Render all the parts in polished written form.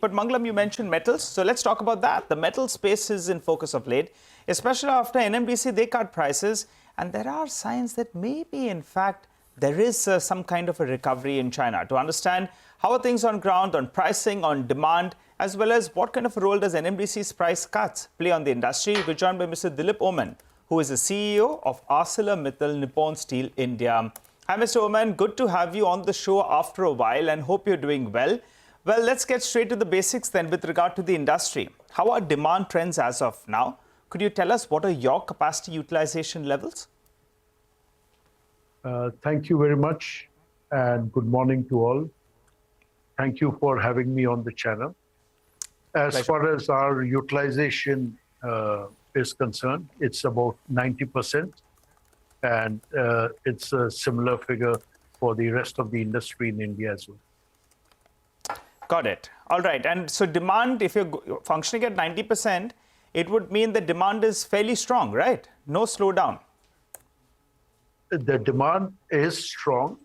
But Mangalam, you mentioned metals, so let's talk about that. The metal space is in focus of late, especially after NMDC, they cut prices, and there are signs that maybe, in fact, there is some kind of a recovery in China. To understand how are things on ground, on pricing, on demand, as well as what kind of a role does NMDC's price cuts play on the industry, we're joined by Mr. Dilip Oommen, who is the CEO of ArcelorMittal Nippon Steel India. Hi, Mr. Oommen, good to have you on the show after a while and hope you're doing well. Well, let's get straight to the basics then with regard to the industry. How are demand trends as of now? Could you tell us what are your capacity utilization levels? Thank you very much and good morning to all. Thank you for having me on the channel. As Pleasure. far as our utilization is concerned, it's about 90%, and it's a similar figure for the rest of the industry in India as well. Got it. All right. And so demand, if you're functioning at 90%, it would mean the demand is fairly strong, right? No slowdown. The demand is strong.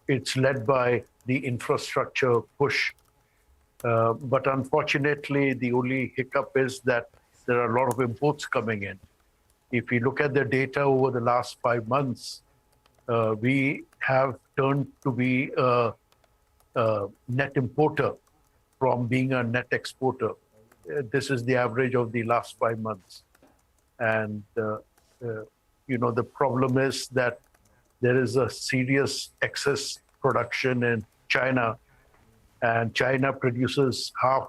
It's led by the infrastructure push. But unfortunately, the only hiccup is that there are a lot of imports coming in. If you look at the data over the last 5 months, we have turned to be a net importer from being a net exporter. This is the average of the last 5 months. And, you know, the problem is that there is a serious excess production in China, and China produces half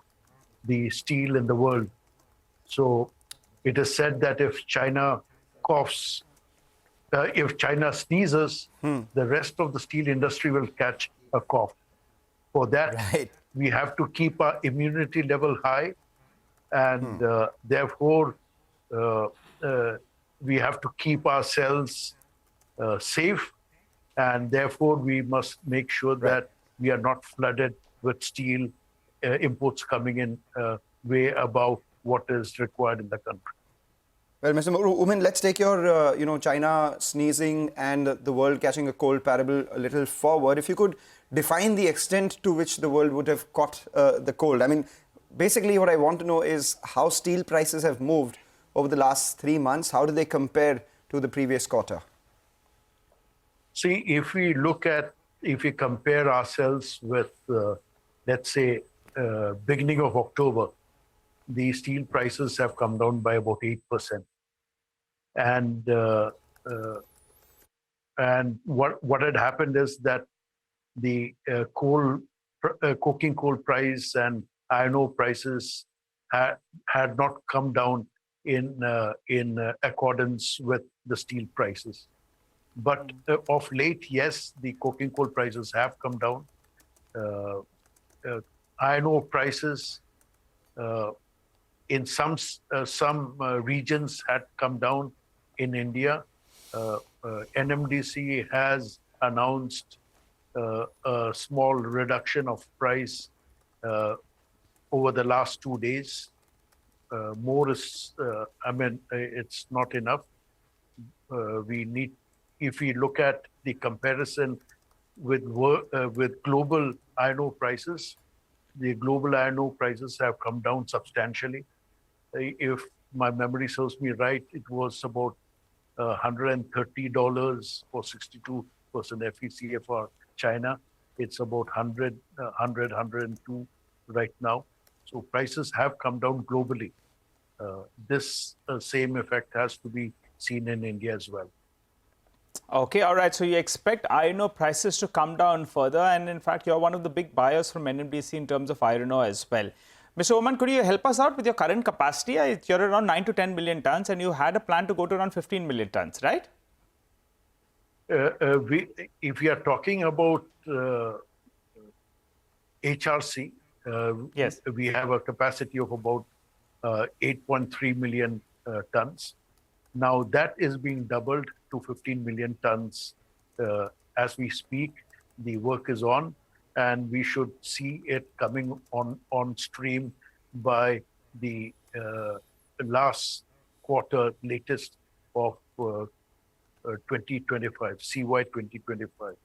the steel in the world. So it is said that if China coughs, if China sneezes, the rest of the steel industry will catch a cough. For that, we have to keep our immunity level high, and therefore we have to keep ourselves safe, and therefore we must make sure that we are not flooded with steel imports coming in way above what is required in the country. Well, Mr. Oommen, let's take your, China sneezing and the world catching a cold parable a little forward. If you could define the extent to which the world would have caught the cold. I mean, basically what I want to know is how steel prices have moved over the last 3 months. How do they compare to the previous quarter? See, if we compare ourselves with, let's say, beginning of October, the steel prices have come down by about 8%. And what had happened is that the coking coal price and iron ore prices had not come down in accordance with the steel prices. But of late, yes, the coking coal prices have come down. Iron ore prices in some regions had come down in India. NMDC has announced a small reduction of price over the last 2 days. More is, it's not enough. If we look at the comparison with global iron ore prices, the global iron ore prices have come down substantially. If my memory serves me right, it was about $130 for 62% FECA for China. It's about 102 right now. So prices have come down globally. This same effect has to be seen in India as well. Okay, all right. So you expect iron ore prices to come down further, and in fact, you're one of the big buyers from NMDC in terms of iron ore as well. Mr. Oommen, could you help us out with your current capacity? You're around 9 to 10 million tons, and you had a plan to go to around 15 million tons, right? If we are talking about HRC, yes, we have a capacity of about 8.3 million tons. Now that is being doubled to 15 million tons as we speak. The work is on, and we should see it coming on stream by the last quarter latest of 2025, CY25.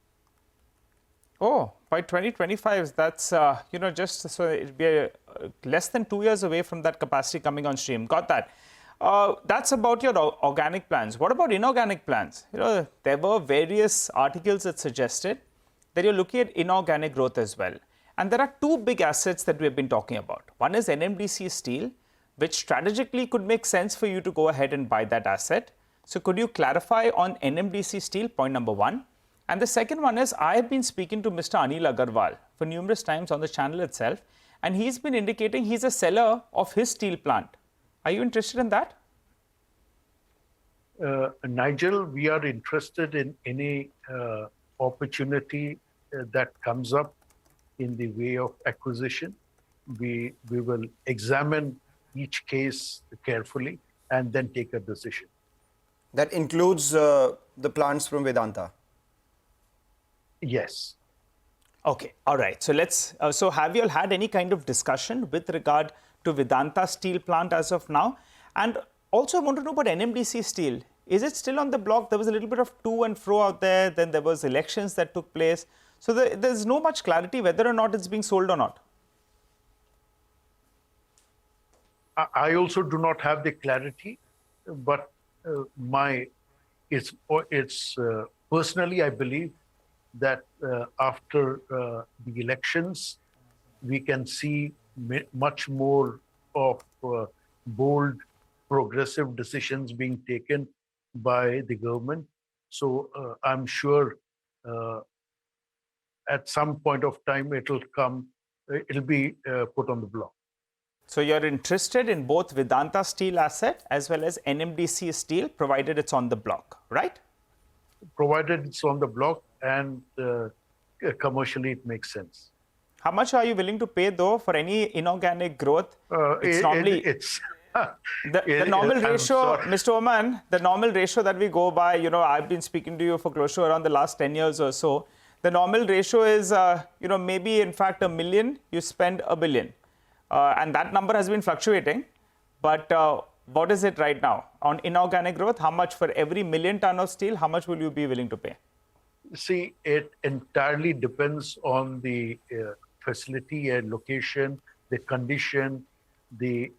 Oh, by 2025, that's, just so it'd be less than 2 years away from that capacity coming on stream. Got that. That's about your organic plans. What about inorganic plans? There were various articles that suggested that you're looking at inorganic growth as well. And there are two big assets that we've been talking about. One is NMDC Steel, which strategically could make sense for you to go ahead and buy that asset. So could you clarify on NMDC Steel, point number one? And the second one is, I have been speaking to Mr. Anil Agarwal for numerous times on the channel itself, and he's been indicating he's a seller of his steel plant. Are you interested in that? Nigel, we are interested in any opportunity that comes up in the way of acquisition. We will examine each case carefully and then take a decision. That includes the plants from Vedanta? Yes. Okay, all right. So let's. So have you all had any kind of discussion with regard to Vedanta steel plant as of now? And also, I want to know about NMDC Steel. Is it still on the block? There was a little bit of to and fro out there. Then there was elections that took place. So there's no much clarity whether or not it's being sold or not. I also do not have the clarity, but personally, I believe that after the elections, we can see much more of bold, progressive decisions being taken by the government. So I'm sure at some point of time it'll be put on the block. So you're interested in both Vedanta Steel asset as well as NMDC Steel, provided it's on the block, right? Provided it's on the block and commercially it makes sense. How much are you willing to pay though for any inorganic growth? The normal ratio, Mr. Oommen, the normal ratio that we go by, I've been speaking to you for close to around the last 10 years or so. The normal ratio is, maybe in fact $1 million, you spend $1 billion. And that number has been fluctuating. But what is it right now? On inorganic growth, how much for every 1 million ton of steel, how much will you be willing to pay? See, it entirely depends on the facility and location, the condition, the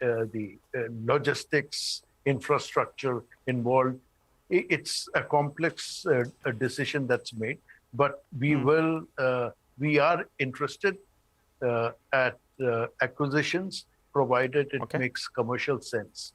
logistics, infrastructure involved. It's a complex decision that's made, but we are interested at acquisitions, provided it makes commercial sense.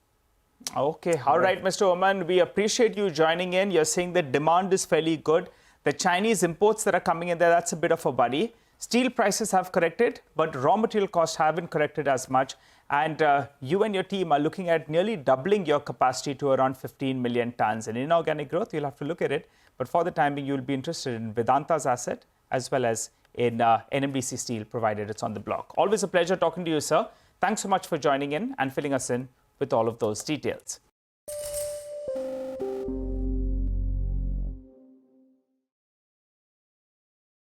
Okay, all right, Mr. Oommen, we appreciate you joining in. You're saying that demand is fairly good. The Chinese imports that are coming in there, that's a bit of a worry. Steel prices have corrected, but raw material costs haven't corrected as much. And you and your team are looking at nearly doubling your capacity to around 15 million tons. In inorganic growth, you'll have to look at it. But for the time being, you'll be interested in Vedanta's asset as well as in NMDC Steel, provided it's on the block. Always a pleasure talking to you, sir. Thanks so much for joining in and filling us in with all of those details.